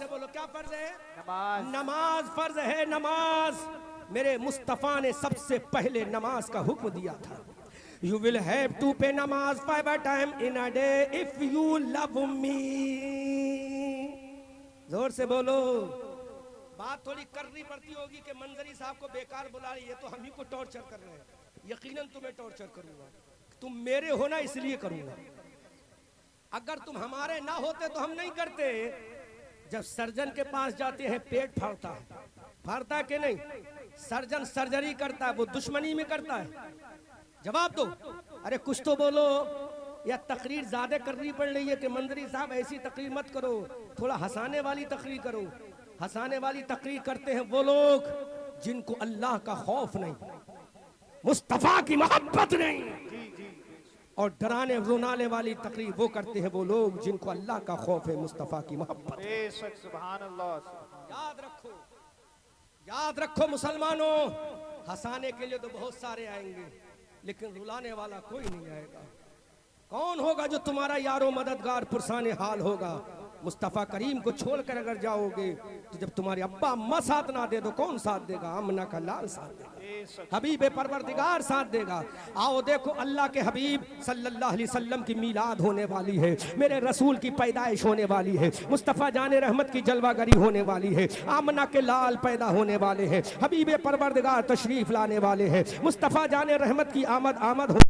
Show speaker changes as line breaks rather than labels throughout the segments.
से बोलो क्या फर्ज है?
नमाज।
नमाज फर्ज है, नमाज। मेरे मुस्तफा ने सबसे पहले नमाज का हुक्म दिया था। You will have to pay namaz 5 times in a day if you love me. जोर से बोलो। बात थोड़ी करनी पड़ती होगी कि मंजरी साहब को बेकार बुला रही है, तो हम ही को टॉर्चर कर रहे हैं। यकीनन तुम्हें टॉर्चर करूंगा, तुम मेरे हो ना इसलिए करूंगा। अगर तुम हमारे ना होते तो हम नहीं करते। जब सर्जन के पास जाते हैं पेट फाड़ता है, फाड़ता के नहीं? सर्जन सर्जरी करता है, वो दुश्मनी में करता है? जवाब दो। अरे कुछ तो बोलो। या तकरीर ज्यादा करनी पड़ रही है कि मंजरी साहब ऐसी तकरीर मत करो, थोड़ा हंसाने वाली तकरीर करो। हंसाने वाली तकरीर करते हैं वो लोग जिनको अल्लाह का खौफ नहीं, मुस्तफा की मोहब्बत नहीं, और डराने रुनाने वाली तकरीर वो करते हैं वो लोग जिनको अल्लाह का खौफ है, मुस्तफा की मोहब्बत।
सुभान अल्लाह।
याद रखो, याद रखो मुसलमानों, हंसाने के लिए तो बहुत सारे आएंगे, लेकिन रुलाने वाला कोई नहीं आएगा। कौन होगा जो तुम्हारा यारो मददगार पुरसाने हाल होगा? मुस्तफा करीम को छोड़कर अगर जाओगे तो जब तुम्हारे अब्बा अम्मा साथ ना दे तो कौन साथ देगा? अमना का लाल साथ देगा, हबीब परवरदिगार साथ देगा। आओ देखो, अल्लाह के हबीब सल्लल्लाहु अलैहि वसल्लम की मीलाद होने वाली है, मेरे रसूल की पैदाइश होने वाली है, मुस्तफा जाने रहमत की जलवागरी होने वाली है, आमना के लाल पैदा होने वाले हैं, हबीब परवरदिगार तशरीफ लाने वाले हैं, मुस्तफा जाने रहमत की आमद हो।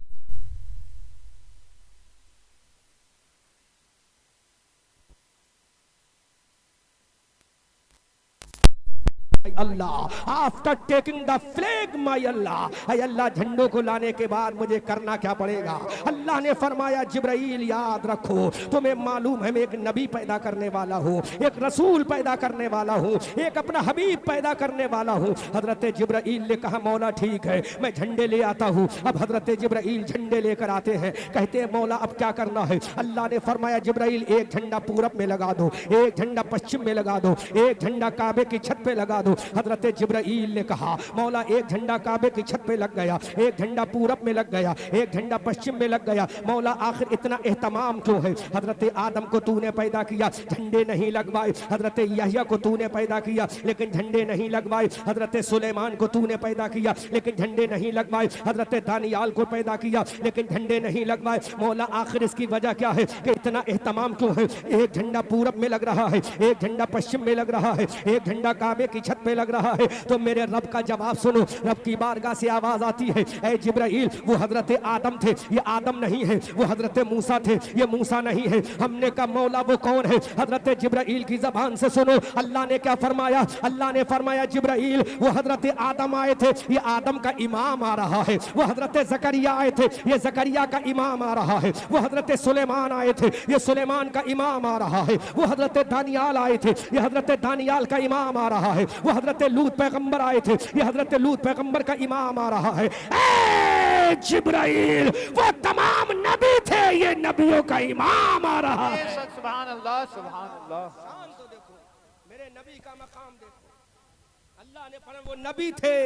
Allah after taking the flag my Allah, Allah झंडों को लाने के बाद मुझे करना क्या पड़ेगा? अल्लाह ने फरमाया जिब्राइल याद रखो, तुम्हें मालूम है मैं एक नबी पैदा करने वाला हूँ, एक रसूल पैदा करने वाला हूँ, एक अपना हबीब पैदा करने वाला हूँ। हजरत जिब्राइल ने कहा मौला ठीक है, मैं झंडे ले आता हूँ। अब हजरत जिब्राइल झंडे लेकर आते हैं, कहते हैं मौला अब क्या करना है? अल्लाह ने फरमाया जिब्राइल एक झंडा पूरब में लगा दो, एक झंडा पश्चिम में लगा दो, एक झंडा काबे की छत पे लगा दो। हजरत जिब्राइल ने कहा मौला एक झंडा काबे की छत पे लग गया, एक झंडा पूरब में लग गया, एक झंडा पश्चिम में लग गया। मौला आखिर इतना एहतमाम क्यों है? हजरत आदम को तूने पैदा किया, झंडे नहीं लगवाए। हजरत यहया को तूने पैदा किया, लेकिन झंडे नहीं लगवाए। हजरत सुलेमान को तूने पैदा किया, लेकिन झंडे नहीं लगवाए। हजरत दानियाल को पैदा किया, लेकिन झंडे नहीं लगवाए। मौला आखिर इसकी वजह क्या है कि इतना एहतमाम क्यों है? एक झंडा पूरब में लग रहा है, एक झंडा पश्चिम में लग रहा है, एक झंडा काबे की छत पे लग रहा है। तो मेरे रब का जवाब सुनो। रब की बारगाह से आवाज आती है, ऐ जिब्राइल वो हजरत आदम थे, ये आदम नहीं है। वो हजरत मूसा थे, ये मूसा नहीं है। हमने कहा मौला वो कौन है? हजरत जिब्राइल की जबान से सुनो अल्लाह ने क्या फरमाया। अल्लाह ने फरमाया जिब्राइल वो हजरत आदम आए थे, ये आदम का इमाम आ रहा है। वो हजरत जकरिया आए थे, ये जकरिया का इमाम आ रहा है। वो हजरत सुलेमान आए थे, ये सुलेमान का इमाम आ रहा है। वो हजरत दानियाल आए थे, ये हजरत दानियाल का इमाम आ रहा है। वो हजरत लूत पैगंबर आए थे, ये हजरत लूत पैगंबर का इमाम आ रहा है। ए जिब्राइल वो तमाम नबी थे, ये नबियों का इमाम आ रहा है।
सुभान अल्लाह, सुभान अल्लाह।
शान तो देखो, मेरे नबी का मकाम देखो। अल्लाह ने फरमाया वो नबी थे,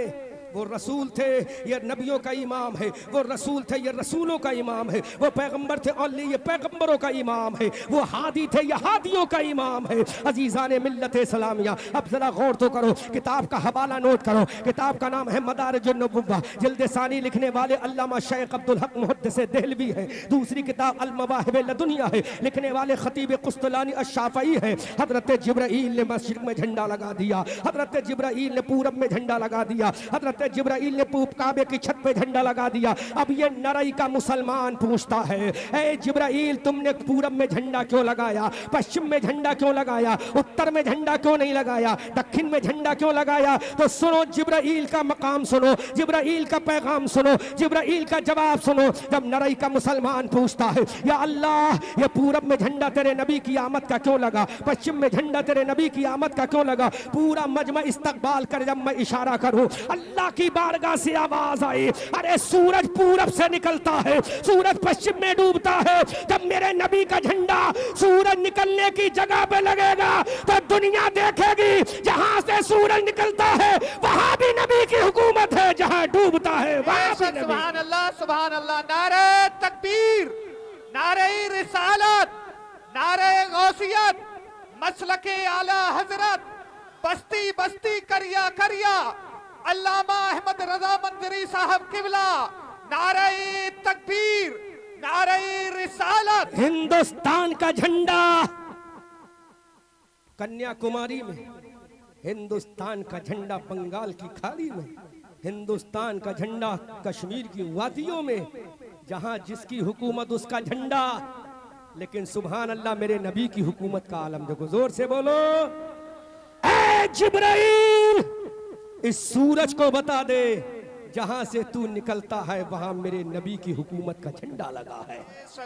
वो रसूल थे, ये नबियों का इमाम है। वो रसूल थे, ये रसूलों का इमाम है। वो पैगंबर थे और ये पैगंबरों का इमाम है। वो हादी थे, ये हादियों का इमाम है। अजीज़ान मिल्लत इस्लामिया, अब जरा गौर तो करो, किताब का हवाला नोट करो। किताब का नाम है मदारिजुन नबुव्वा, जिल्द सानी, लिखने वाले अल्लामा शेख अब्दुल हक मुहद्दिस देहलवी है। दूसरी किताब अल मवाहिब लदुनिया है, लिखने वाले खतीब कुस्तलानी अश-शाफ़ई है। हजरत जिब्राइल ने मशरिक में झंडा लगा दिया, हजरत जिब्राइल ने पूरब में झंडा लगा दिया, हजरत जिब्राइल ने पूरब काबे की छत पे झंडा लगा दिया। अब ये नरई का मुसलमान पूछता है, ए जिब्राइल तुमने पूरब में झंडा क्यों लगाया? पश्चिम में झंडा क्यों लगाया? उत्तर में झंडा क्यों नहीं लगाया? दक्षिण में झंडा क्यों लगाया? तो सुनो जिब्राइल का मकाम सुनो, जिब्राइल का पैगाम सुनो, जिब्राइल का जवाब सुनो। जब नरई का मुसलमान पूछता है या अल्लाह ये पूरब में झंडा तेरे नबी की आमद का क्यों लगा, पश्चिम में झंडा तेरे नबी की आमद का क्यों लगा? पूरा मजमा इस्तकबाल कर जब मैं इशारा करूं, अल्लाह की बारगाह से आवाज आई, अरे सूरज पूरब से निकलता है, सूरज पश्चिम में डूबता है। जब मेरे नबी का झंडा सूरज निकलने की जगह पे लगेगा तो दुनिया देखेगी जहां से सूरज निकलता है वहां भी नबी की हुकूमत है, जहां डूबता है वहां भी नबी।
सुभान अल्लाह, सुभान अल्लाह। नारे तकबीर, नारे रिसालत, नारे गौसियत, मसलके आला हजरत बस्ती बस्ती करिया करिया अल्लामा अहमद रजा मंजरी साहब किबला नारे तकबीर नारे रिसालत।
हिंदुस्तान का झंडा कन्याकुमारी में, हिंदुस्तान का झंडा बंगाल की खाड़ी में, हिंदुस्तान का झंडा कश्मीर की वादियों में, जहां जिसकी हुकूमत उसका झंडा। लेकिन सुभान अल्लाह, मेरे नबी की हुकूमत का आलम देखो, जोर से बोलो। ऐ जिब्राइल, इस सूरज को बता दे जहां से तू निकलता है वहां मेरे नबी की हुकूमत का झंडा लगा है।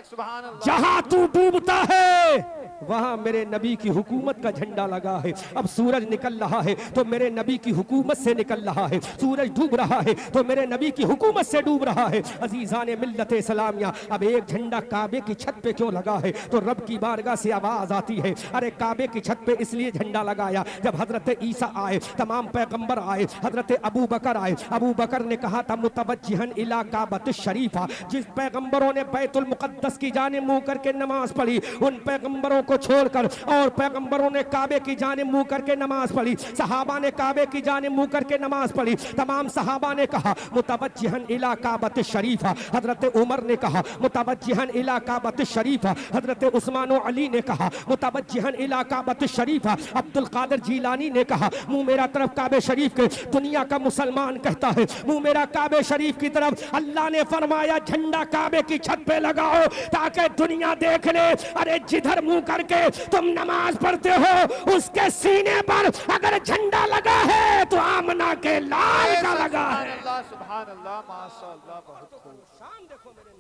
सुभान अल्लाह।
जहां तू डूबता है वहां मेरे नबी की हुकूमत का झंडा लगा है। अब सूरज निकल रहा है तो मेरे नबी की हुकूमत से निकल रहा है, सूरज डूब रहा है तो मेरे नबी की हुकूमत से डूब रहा है। अजीजान मिल्लत इस्लामिया, अब एक झंडा काबे की छत पे क्यों लगा है? तो रब की बारगाह से आवाज आती है, अरे काबे की छत पे इसलिए झंडा लगाया, जब हजरत ईसा आए, तमाम पैगंबर आए, हजरत अबू बकर आए, अबू बकर ने कहा था मुतवज्जिहन इला काबत शरीफा, जिस पैगंबरों ने बैतुल मुकद्दस की जानिब मुंह करके नमाज पढ़ी, उन पैगंबरों को छोड़कर और पैगंबरों ने काबे की जानिब मुंह करके नमाज पढ़ी, सहाबा ने काबे की जानिब मुंह करके नमाज पढ़ी। तमाम सहाबा ने कहा मुतवज्जिहन इला काबत शरीफा, हजरत उमर ने कहा मुतवज्जिहन इला काबत शरीफा, हजरत उस्मान और अली ने कहा मुतवज्जिहन इला काबत शरीफा, अब्दुल कादिर जीलानी ने कहा मुंह मेरा तरफ काबे शरीफ के। दुनिया का मुसलमान कहता है मुंह मेरा काबे शरीफ की तरफ। अल्लाह ने फरमाया झंडा काबे की छत पे लगाओ ताकि दुनिया देख ले, अरे जिधर मुंह करके तुम नमाज पढ़ते हो उसके सीने पर अगर झंडा लगा है तो आमना के लाल का लगा है।
सुभान अल्लाह, माशाअल्लाह, बहुत खूब।
शान देखो मेरे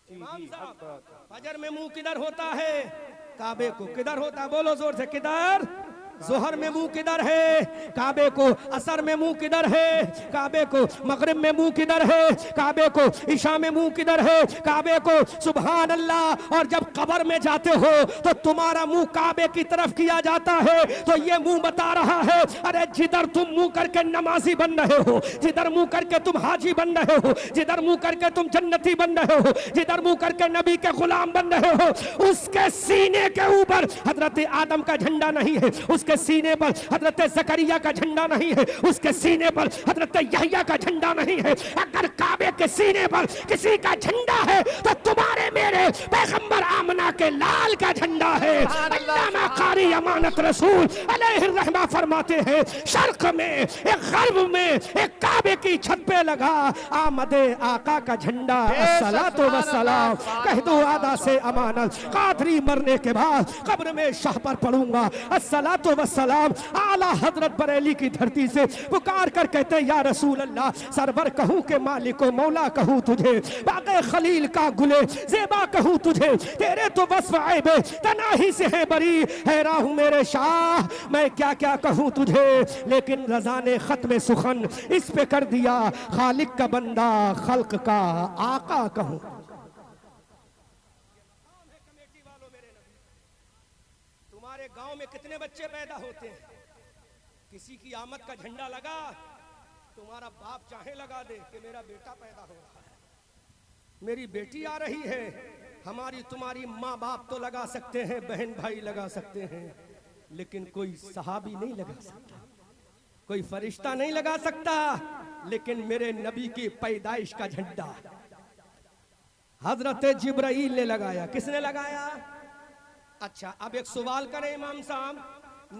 इमाम साहब, फजर में मुंह किधर होता है? काबे को। किधर होता है? बोलो जोर से, किधर? जोहर में मुंह किधर है? काबे को। असर में मुंह किधर है? काबे को। मगरिब में मुंह किधर है? काबे को। इशा में मुंह किधर है? काबे को। सुभान अल्लाह। और जब कब्र में जाते हो तो तुम्हारा मुंह काबे की तरफ किया जाता है, तो ये मुंह बता रहा है अरे जिधर तुम मुंह करके नमाजी बन रहे हो, जिधर मुंह करके तुम हाजी बन रहे हो, जिधर मुंह करके तुम जन्नती बन रहे हो, जिधर मुंह करके नबी के गुलाम बन रहे हो, उसके सीने के ऊपर हजरत आदम का झंडा नहीं है, उसके सीने पर हजरत जकरिया का झंडा नहीं है, उसके सीने पर हजरत यहया का झंडा नहीं है। अगर काबे के सीने पर किसी का झंडा है तो तुम्हारे मेरे पैगंबर आमना के लाल का झंडा है। अल्लामा कारी अमानत रसूल अलैहिर्रहमा फरमाते हैं शर्क में, एक गर्ब में, एक काबे की छत पे लगा आमदे आका का झंडा। अस्सलातु वस्सलाम कह दो आदा से अमानत, कादरी मरने के बाद कब्र में शाह पर पढ़ूंगा अस्सलातु वस्सलाम। आला हजरत बरेली की धरती से पुकार कर कहते या रसूल अल्लाह, सरवर कहूं के मालिको मौला कहूं तुझे, बाक़े खलील का गुले ज़ेबा कहूं तुझे, तेरे तो वस्फ़ ऐबे तनाही से है बरी, हैरान हूं मेरे शाह मैं क्या क्या कहूं तुझे। लेकिन रज़ा ने ख़त्म सुखन इस पे कर दिया, खालिक का बंदा खल्क का आका कहूं। तुम्हारे गांव में कितने बच्चे पैदा होते हैं? किसी की आमद का झंडा लगा, तुम्हारा बाप चाहे लगा दे कि मेरा बेटा पैदा हो रहा है, मेरी बेटी आ रही है। हमारी तुम्हारी माँ बाप तो लगा सकते हैं, बहन भाई लगा सकते हैं, लेकिन कोई सहाबी नहीं लगा सकता, कोई फरिश्ता नहीं लगा सकता। लेकिन मेरे नबी की पैदाइश का झंडा हजरत जिब्राइल ने लगाया। किसने लगाया? अच्छा, अब एक सवाल करें इमाम साहब,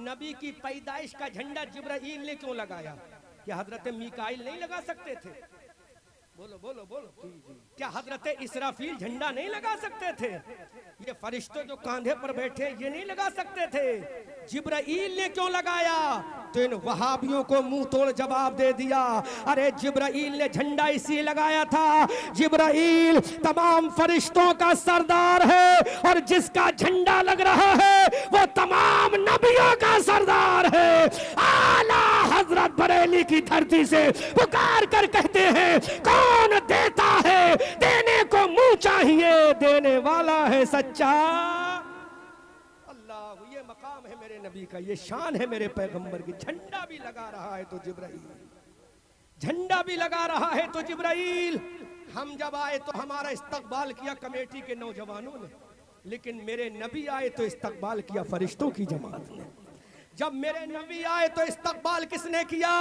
नबी की पैदाइश का झंडा जिब्राइल ने क्यों लगाया? क्या हजरत मीकाइल नहीं लगा सकते थे? बोलो बोलो बोलो। क्या हजरत इसराफील झंडा नहीं लगा सकते थे? ये फरिश्ते जो कांधे पर बैठे ये नहीं लगा सकते थे? जिब्राइल ने क्यों लगाया? तो इन वहाबियों को मुंह तोड़ जवाब दे दिया, अरे जिब्राइल ने झंडा इसलिए लगाया था, जिब्राइल तमाम फरिश्तों का सरदार है और जिसका झंडा लग रहा है वो तमाम नबियों का सरदार है। आला हजरत बरेली की धरती से पुकार कर कहते हैं कौन देता है, देने को मुंह चाहिए, देने वाला है सच्चा अल्लाह। ये मकाम है मेरे नबी का, ये शान है मेरे पैगंबर की। झंडा भी लगा रहा है तो जिब्राइल, झंडा भी लगा रहा है तो जिब्राइल। हम जब आए तो हमारा इस्तकबाल किया कमेटी के नौजवानों ने, लेकिन मेरे नबी आए तो इस्तकबाल किया फरिश्तों की जमात ने। जब मेरे नबी आए तो इस्तकबाल किसने किया?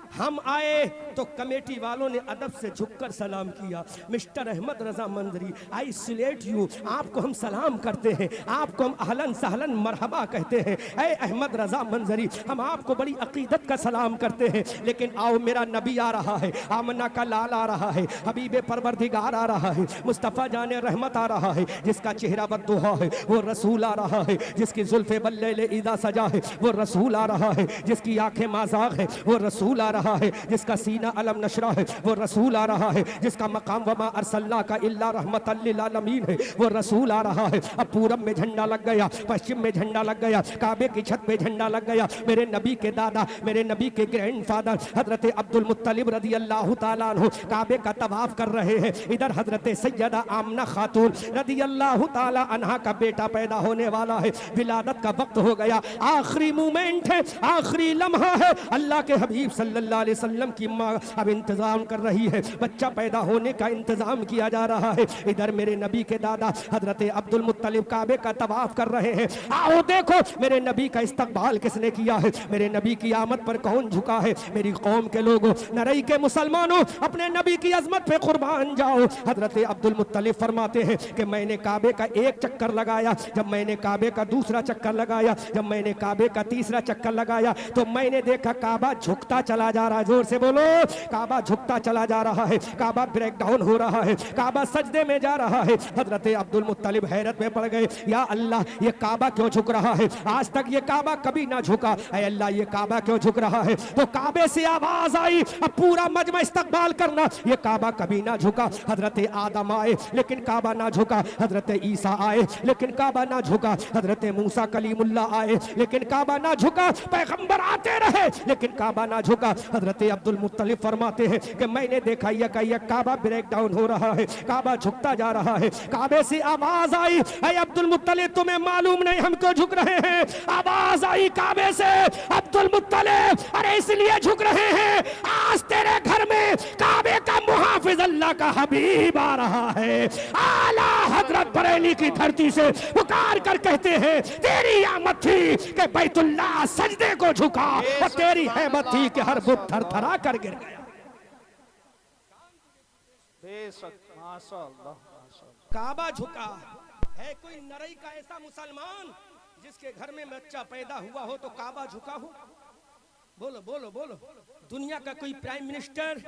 हम आए तो कमेटी वालों ने अदब से झुककर सलाम किया। Mister Ahmad Raza Manjari, I salute you, आपको हम सलाम करते हैं, आपको हम अहलन सहलन मरहबा कहते हैं। ऐ अहमद रजा मंजरी, हम आपको बड़ी अकीदत का सलाम करते हैं। लेकिन आओ, मेरा नबी आ रहा है, आमना का लाल आ रहा है, हबीब परवरदिगार आ रहा है, मुस्तफ़ा जाने रहमत आ रहा है, जिसका चेहरा बद्दुहा है वो रसूल आ रहा है, जिसकी जुल्फे बल्ले इदा सजा है वो रसूल आ रहा है, जिसकी आंखें माज़ाग है वो रसूल आ रहा है, जिसका सीना अलम नशरा है वो रसूल आ रहा है, जिसका मकाम वमा अरसलना का इल्ला रहमतल लिल आलमीन है वो रसूल आ रहा है। अब पूरब में झंडा लग गया, पश्चिम में झंडा लग गया, काबे की छत पे झंडा लग गया। मेरे नबी के दादा, मेरे नबी के ग्रैंडफादर हजरत अब्दुल मुत्तलिब रदी अल्लाह ताला अन्हु काबे का तवाफ कर रहे हैं। इधर हजरत सैयदा आमना खातून रदी अल्लाह ताला अन्हा का बेटा पैदा होने वाला है, विलादत का वक्त हो गया, आखिरी मोमेंट है, आखिरी लम्हा है। अल्लाह के हबीब सल्लल्लाहु अलैहि वसल्लम की माँ अब इंतजाम कर रही है, बच्चा पैदा होने का इंतजाम किया जा रहा है। इधर मेरे नबी के दादा हजरत अब्दुल मुत्तलिब काबे का तवाफ कर रहे हैं। आओ देखो मेरे नबी का इस्तकबाल किसने किया है, मेरे नबी की आमद पर कौन झुका है। मेरी कौम के लोगों, नरई के मुसलमानों, अपने नबी की अजमत पे कुर्बान जाओ। हजरत अब्दुल मुत्तलिब फरमाते हैं कि मैंने काबे का एक चक्कर लगाया, जब मैंने काबे का दूसरा चक्कर लगाया, जब मैंने काबे का तीसरा चक्कर लगाया तो मैंने देखा काबा झुकता चला जा रहा है। जोर से बोलो, काबा झुकता चला जा रहा है, काबा ब्रेक डाउन हो रहा है, काबा सजदे में जा रहा है। हजरत अब्दुल मुत्तलिब हैरत में पड़ गए, या अल्लाह ये काबा क्यों झुक रहा है, आज तक ये काबा कभी ना झुका, ऐ अल्लाह ये काबा क्यों झुक रहा है। तो काबे से आवाज आई, अब पूरा मजमा इस्तकबाल करना, ये काबा कभी ना झुका। हजरत आदम आए लेकिन काबा ना झुका, हजरत ईसा आए लेकिन काबा ना झुका, हजरत मूसा कलीमुल्लाह आए लेकिन काबा ना झुका, पैगंबर आते रहे लेकिन काबा ना झुका। हजरत अब्दुल मुत्तलिब फरमाते हैं कि मैंने देखा ये काबा ब्रेक डाउन हो रहा है, काबा झुकता जा रहा है। काबे से आवाज आई, ऐ अब्दुल मुत्तलिब तुम्हें मालूम नहीं हम क्यों झुक रहे हैं। आवाज आई काबे से, अब्दुल मुत्तलिब अरे इसलिए झुक रहे हैं, आज तेरे घर में काबे का मुहाफिज अल्लाह का हबीब आ रहा है। आला हजरत बरेली की धरती से पुकार कर कहते हैं तेरी आमद थी कि बैतुल्लाह सजदे को झुका, और तेरी हैबत थी कि हर बुत थरथरा कर गिर गया। काबा झुका है। कोई नरई का ऐसा मुसलमान जिसके घर में बच्चा पैदा हुआ हो तो काबा झुका हो? बोलो बोलो बोलो। दुनिया का कोई प्राइम मिनिस्टर,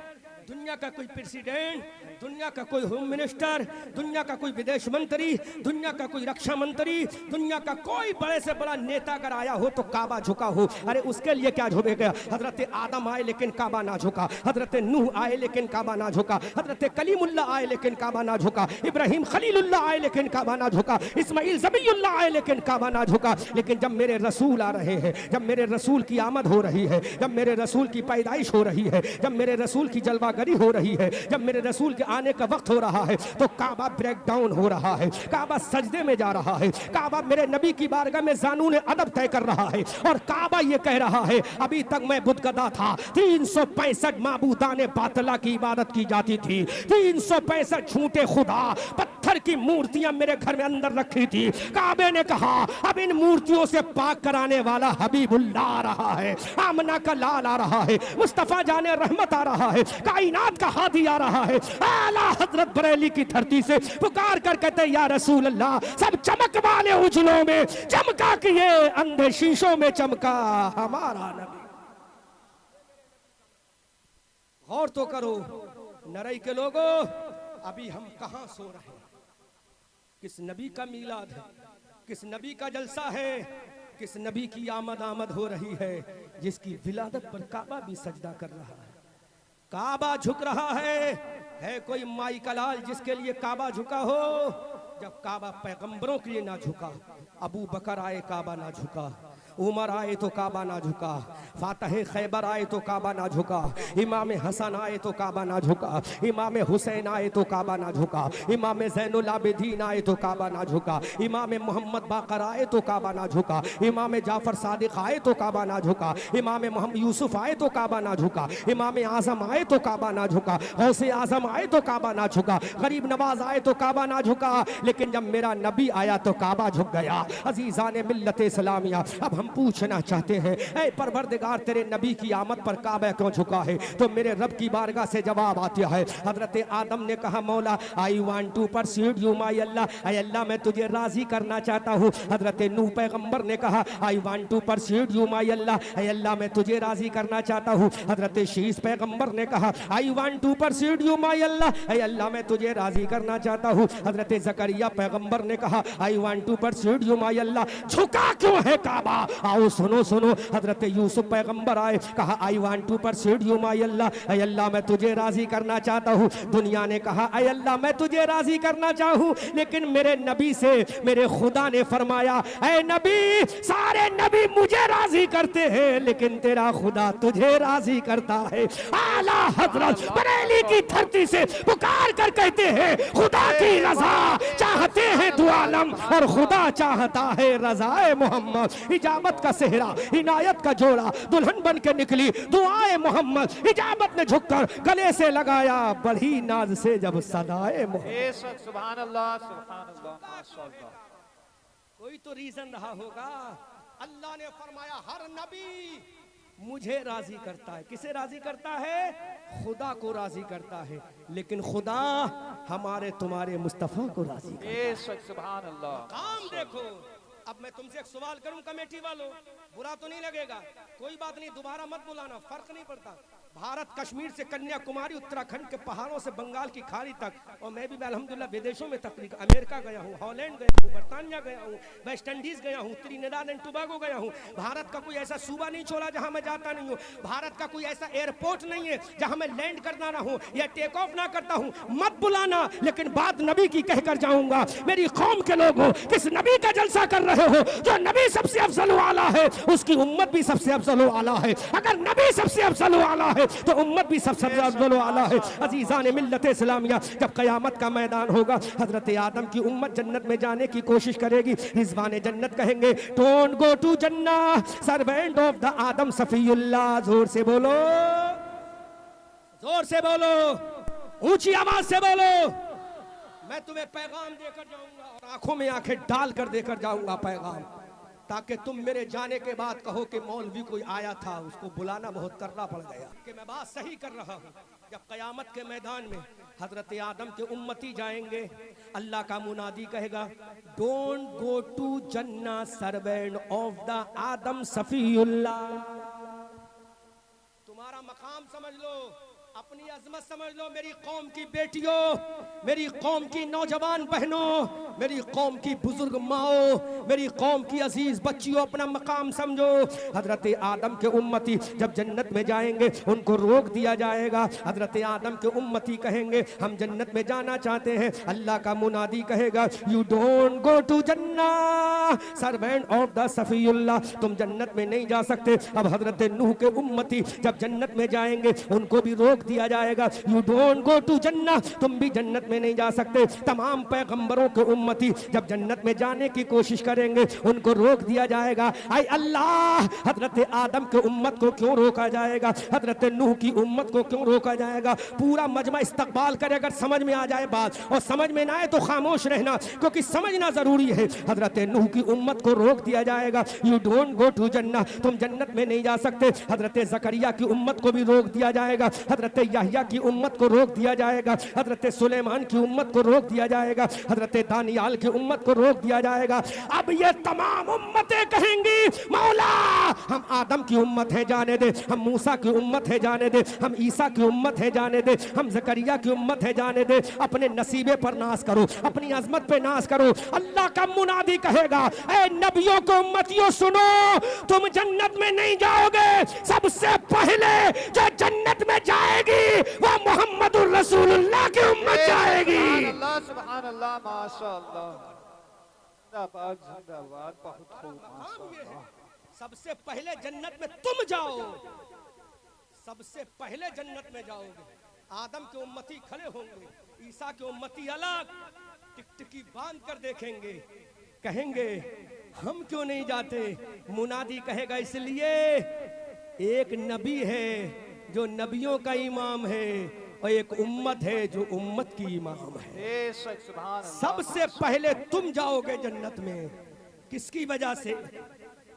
दुनिया का कोई प्रेसिडेंट, दुनिया का कोई होम मिनिस्टर, दुनिया का कोई विदेश मंत्री, दुनिया का कोई रक्षा मंत्री, दुनिया का कोई बड़े से बड़ा नेता अगर आया हो तो काबा झुका हो? अरे उसके लिए क्या झुकेगा? हजरत आदम आए लेकिन काबा ना झुका, हजरत नूह आए लेकिन काबा ना झुका, हजरत कलीमुल्लाह आए लेकिन काबा ना झुका, इब्राहिम खलीलुल्लाह आए लेकिन काबा ना झुका, इस्माइल ज़बीउल्लाह आए लेकिन काबा ना झुका। लेकिन जब मेरे रसूल आ रहे हैं, जब मेरे रसूल की आमद हो रही है, जब मेरे रसूल की पैदाइश हो रही है, जब मेरे रसूल की जलवागरी हो रही है, जब मेरे रसूल के आने का वक्त हो रहा है, तो काबा ब्रेक डाउन हो रहा है, काबा सजदे में जा रहा है, काबा मेरे नबी की बारगाह में ज़ानून अदब तय कर रहा है। और काबा ये कह रहा है अभी तक मैं बुतगदा था, 365 माबूदाने बातला की इबादत की जाती थी, 365 झूठे खुदा पत्थर की मूर्तियां मेरे घर में अंदर रखी थी। काबे ने कहा अब इन मूर्तियों से पाक कराने वाला हबीबुल्लाह आ रहा है, आमना का लाल आ रहा है, मुस्तफा जाने रहमत आ रहा है, कायनात का हादी आ रहा है। आला हजरत बरेली की धरती से पुकार कर कहते या रसूल अल्लाह, सब चमक वाले उजलों में चमका कि ये अंधे शीशों में चमका हमारा नबी। गौर तो करो नरई के लोगों, अभी हम कहां सो रहे हैं? किस नबी का मीलाद है, किस नबी का जलसा है, किस नबी की आमद हो रही है जिसकी विलादत पर काबा भी सजदा कर रहा है, काबा झुक रहा है कोई माई का लाल जिसके लिए काबा झुका हो? जब काबा पैगंबरों के लिए ना झुका, अबू बकर आए काबा ना झुका, उमर आए तो काबा ना झुका, फातह खैबर आए तो काबा ना झुका, इमाम हसन आए तो काबा ना झुका, इमाम हुसैन आए तो काबा ना झुका, इमाम ज़ैनुल आबिदीन आए तो काबा ना झुका, इमाम मोहम्मद बाकर आए तो काबा ना झुका, इमाम जाफर सादिक आए तो काबा ना झुका, इमाम मोहम्मद यूसुफ आए तो काबा ना झुका, इमाम आजम आए तो काबा ना झुका, गौसे आजम आए तो काबा ना झुका, गरीब नवाज आए तो काबा ना झुका, लेकिन जब मेरा नबी आया तो काबा झुक गया। अजीजान मिल्लत इस्लामिया, अब हम पूछना चाहते हैं, ऐ परवरदिगार तेरे नबी की आमद पर काबा क्यों झुका है? तो मेरे रब की बारगाह से जवाब आता है। हजरत आदम ने कहा, मौला I want to pursue you my Allah, ऐ अल्लाह मैं तुझे राजी करना चाहता हूँ। हजरत नूह पैगंबर ने कहा, I want to pursue you my Allah, ऐ अल्लाह मैं तुझे राजी करना चाहता हूँ। हजरत शीस पैगंबर ने कहा, I want to pursue you my Allah, ऐ अल्लाह मैं तुझे राजी करना चाहता हूँ। हजरत जकरिया पैगंबर ने कहा, I want to pursue you my Allah. झुका क्यों है काबा? आओ सुनो सुनो, हजरत यूसुफ पैगंबर आए, कहा I want to pursue you my Allah, ऐ अल्लाह मैं तुझे राजी करना चाहता हूँ। दुनिया ने कहा, ऐ अल्लाह मैं तुझे राजी करना चाहूँ, लेकिन मेरे नबी से मेरे खुदा ने फरमाया, ऐ नबी सारे नबी मुझे राजी करते हैं, लेकिन तेरा खुदा तुझे राजी करता है। आला हजरत बरेली की धरती से पुकार कर कहते हैं, खुदा की रजा चाहते हैं दो आलम, और खुदा चाहता है रजाए मोहम्मद। इजामत का सेहरा, इनायत का जोड़ा दुल्हन बन के निकली दुआए मोहम्मद। इजामत ने झुककर गले से लगाया बड़ी नाज से जब सदाए मोहम्मद।
सुभान अल्लाह माशाअल्लाह।
कोई तो रीजन रहा होगा। अल्लाह ने फरमाया, हर नबी मुझे राजी करता है। किसे राजी करता है? खुदा को राजी करता है, लेकिन खुदा हमारे तुम्हारे मुस्तफा को राजी करता है।
सुभान अल्लाह।
काम देखो, अब मैं तुमसे एक सवाल करूं कमेटी वालों, बुरा तो नहीं लगेगा? कोई बात नहीं, दोबारा मत बुलाना, फर्क नहीं पड़ता। भारत कश्मीर से कन्याकुमारी, उत्तराखंड के पहाड़ों से बंगाल की खाड़ी तक, और मैं भी अल्हम्दुलिल्लाह विदेशों में तकरीबन अमेरिका गया हूँ, हॉलैंड गया हूँ, बर्तानिया गया हूँ, वेस्ट इंडीज गया हूँ, त्रिनिदाद एंड टोबैगो गया हूँ। भारत का कोई ऐसा सूबा नहीं छोड़ा जहाँ मैं जाता नहीं हूँ। भारत का कोई ऐसा एयरपोर्ट नहीं है जहाँ मैं लैंड करना ना हूँ या टेक ऑफ ना करता हूँ। मत बुलाना, लेकिन बात नबी की कहकर जाऊंगा। मेरी कौम के लोगों, किस नबी का जलसा कर रहे हो? जो नबी सबसे अफजल वाला है, उसकी उम्मत भी सबसे अफजल वाला है। अगर नबी सबसे अफजल वाला है तो उम्मत भी सबसे अफजल वाला है। अजीजान मिल्लत इस्लामिया, जब कयामत का मैदान होगा, हजरत आदम की उम्मत जन्नत में जाने की कोशिश करेगी। रिजवान जन्नत कहेंगे, डोंट गो टू जन्नत, सर्वेंट ऑफ द आदम सफीउल्लाह। जोर से बोलो, जोर से बोलो, ऊंची आवाज से बोलो। मैं तुम्हें पैगाम देकर जाऊंगा और आंखों में आंखें डालकर देकर जाऊंगा पैगाम, ताकि तुम मेरे जाने के बाद कहो कि मौलवी कोई आया था, उसको बुलाना बहुत करना पड़ गया। कि मैं बात सही कर रहा हूँ। जब कयामत के मैदान में हजरत आदम के उम्मती जाएंगे, अल्लाह का मुनादी कहेगा, डोंट गो टू जन्नत सर्वेंट ऑफ द आदम सफीउल्लाह। तुम्हारा मकाम समझ लो, अपनी अजमत समझ लो। मेरी कौम की बेटियों, मेरी कौम की नौजवान बहनों, मेरी कौम की बुजुर्ग माओ, मेरी कौम की अजीज बच्चियों, अपना मकाम समझो। हजरत आदम के उम्मती जब जन्नत में जाएंगे, उनको रोक दिया जाएगा। हजरत आदम के उम्मती कहेंगे, हम जन्नत में जाना चाहते हैं। अल्लाह का मुनादी कहेगा, यू डोंट गो टू जन्नत सर्वेंट ऑफ द सफीउल्लाह, तुम जन्नत में नहीं जा सकते। अब हजरत नूह के उम्मती जब जन्नत में जाएंगे, उनको भी रोक दिया जाएगा, यू डोंट गो टू जन्नत, तुम भी जन्नत में नहीं जा सकते। तमाम पैगंबरों के उम्मती जब जन्नत में जाने की कोशिश करेंगे, उनको रोक दिया जाएगा। आई अल्लाह, हजरत आदम के उम्मत को क्यों रोका जाएगा? हजरत नूह की उम्मत को क्यों रोका जाएगा? पूरा मजमा इस्तकबाल करे, अगर समझ में आ जाए बात, और समझ में ना आए तो खामोश रहना, क्योंकि समझना जरूरी है। हजरत नूह की उम्मत को रोक दिया जाएगा, यू डोंट गो टू जन्नत, तुम जन्नत में नहीं जा सकते। हजरत जकरिया की उम्मत को भी रोक दिया जाएगा, हजरत यहया की उम्मत को रोक दिया जाएगा, हजरत सुलेमान की उम्मत को रोक दिया जाएगा, हजरत दानियाल की उम्मत को रोक दिया जाएगा। अब ये तमाम उम्मतें कहेंगी, मौला हम आदम की उम्मत है जाने दे, हम मूसा की उम्मत है जाने दे, हम ईसा की उम्मत है जाने दे, हम जकरिया की उम्मत है जाने दे। अपने नसीबे पर नाज करो, अपनी अजमत पे नाज करो। अल्लाह का मुनादी कहेगा, ऐ नबियों को उम्मतियों सुनो, तुम जन्नत में नहीं जाओगे। सबसे पहले जो जन्नत में जाएगी वो मोहम्मद रसूलुल्लाह की उम्मत जाएगी।
सुभान अल्लाह माशाअल्लाह, जिंदाबाद जिंदाबाद, बहुत खूब माशाअल्लाह।
सबसे पहले जन्नत में तुम जाओ, सबसे पहले जन्नत में जाओगे। आदम के उम्मती खड़े होंगे, ईसा के उम्मती अलग टिकटिकी बांध कर देखेंगे, कहेंगे हम क्यों नहीं जाते। मुनादी कहेगा इसलिए एक नबी है जो नबियों का इमाम है और एक उम्मत है जो उम्मत की इमाम है।
बेशक सुभान अल्लाह।
सबसे पहले तुम जाओगे जन्नत में। किसकी वजह से?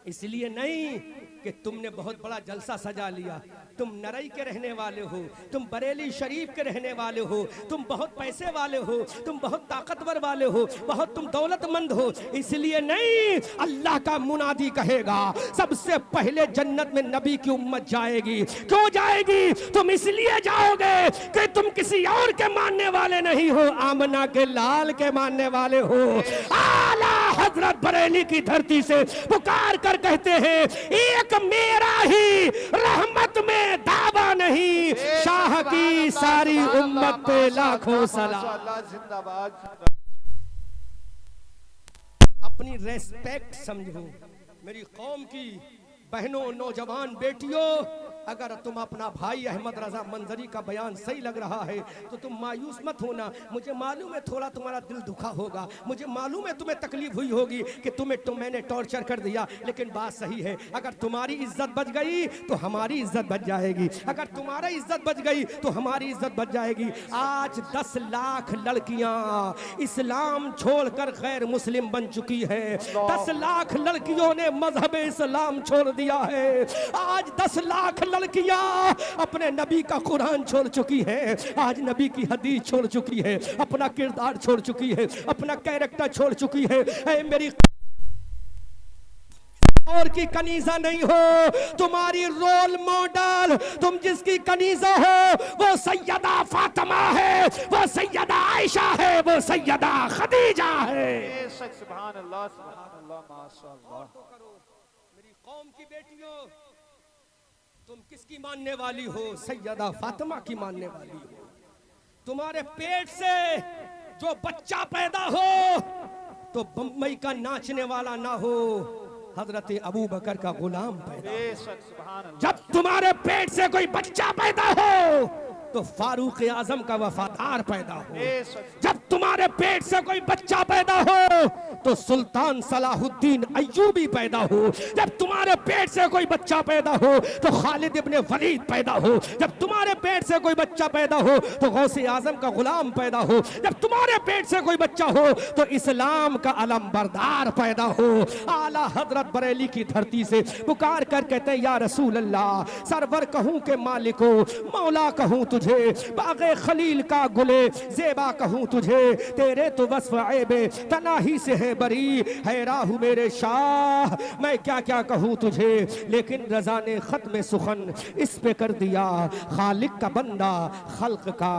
इसलिए नहीं कि तुमने बहुत बड़ा जलसा सजा लिया, तुम नरई के रहने वाले हो, तुम बरेली शरीफ के रहने वाले हो, तुम बहुत पैसे वाले हो, तुम बहुत ताकतवर वाले हो, बहुत तुम दौलतमंद हो, इसलिए नहीं। अल्लाह का मुनादी कहेगा सबसे पहले जन्नत में नबी की उम्मत जाएगी। क्यों जाएगी? तुम इसलिए जाओगे कि तुम किसी और के मानने वाले नहीं हो, आमना के लाल के मानने वाले हो। आला हजरत बरेली की धरती से पुकार कर कहते हैं एक मेरा ही रहमत में दावा नहीं, शाह की सारी उम्मत पे लाखों सलाम।
जिंदाबाद।
अपनी रेस्पेक्ट समझो मेरी कौम की बहनों, नौजवान बेटियों। अगर तुम अपना भाई अहमद रजा मंजरी का बयान सही लग रहा है तो तुम मायूस मत होना। मुझे मालूम है थोड़ा तुम्हारा दिल दुखा होगा, मुझे मालूम है तुम्हें तकलीफ हुई होगी कि मैंने टॉर्चर कर दिया, लेकिन बात सही है। अगर तुम्हारी इज्जत बच गई तो हमारी इज्जत बच जाएगी, अगर तुम्हारा इज्जत बच गई तो हमारी इज्जत बच जाएगी। आज 10 लाख लड़कियां इस्लाम छोड़कर गैर मुस्लिम बन चुकी है। 10 लाख लड़कियों ने मजहब इस्लाम छोड़ दिया है। आज 10 लाख लड़कियां अपने नबी का कुरान छोड़ चुकी है, आज नबी की हदीस छोड़ चुकी है, अपना किरदार छोड़ चुकी है, अपना कैरेक्टर छोड़ चुकी है। ऐ मेरी और की कनीजा नहीं हो, तुम्हारी रोल मॉडल, तुम जिसकी कनीजा हो वो सैयदा फातिमा है, वो सैयदा आयशा है, वो सैयदा खदीजा है।
बेशक सुभान अल्लाह, सुभान अल्लाह, माशाअल्लाह।
मेरी कौम की बेटियों, तुम किसकी मानने वाली हो? सैयदा फातिमा की मानने वाली हो। तुम्हारे पेट से जो बच्चा पैदा हो तो बम्बई का नाचने वाला ना हो, हजरत अबू बकर का गुलाम पैदा।
बेशक सुभान अल्लाह।
जब तुम्हारे पेट से कोई बच्चा पैदा हो तो फारूक आजम का वफादार पैदा हो। जब तुम्हारे पेट से कोई बच्चा पैदा हो तो सुल्तान सलाहुद्दीन अय्यूबी पैदा हो। जब तुम्हारे पेट से कोई बच्चा पैदा हो तो खालिद इब्ने वलीद पैदा हो। जब तुम्हारे पेट से कोई बच्चा पैदा हो तो गौसे आजम का गुलाम पैदा हो। जब तुम्हारे पेट से कोई बच्चा हो तो इस्लाम का अलमबरदार पैदा हो। आला हजरत बरेली की धरती से पुकार कर कहते हैं या रसूल अल्लाह, सरवर कहूं के मालिको, मौला कहूं तुझे, बागे खलील का गुले जेबा कहूं तुझे, तेरे तो वस्फ ऐबे तनाही से है बरी, है राहु मेरे शाह, मैं क्या क्या कहूं तुझे। लेकिन रजा ने खत्म सुखन इस पे कर दिया, खालिक का बंदा खल्क का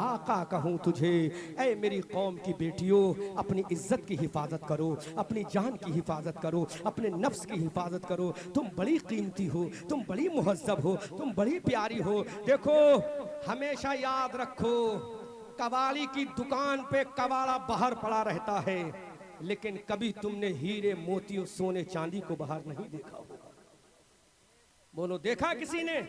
आका कहूं तुझे। ऐ मेरी कौम की बेटियों, अपनी इज्जत की हिफाजत करो, अपनी जान की हिफाजत करो, अपने नफ्स की हिफाजत करो। तुम बड़ी कीमती हो, तुम बड़ी मुहज्जब हो, तुम बड़ी प्यारी हो। देखो हमेशा याद रखो, कबाड़ी की दुकान पे कबाड़ा बाहर पड़ा रहता है, लेकिन कभी तुमने हीरे मोती और सोने चांदी को बाहर नहीं देखा होगा। बोलो देखा किसी ने?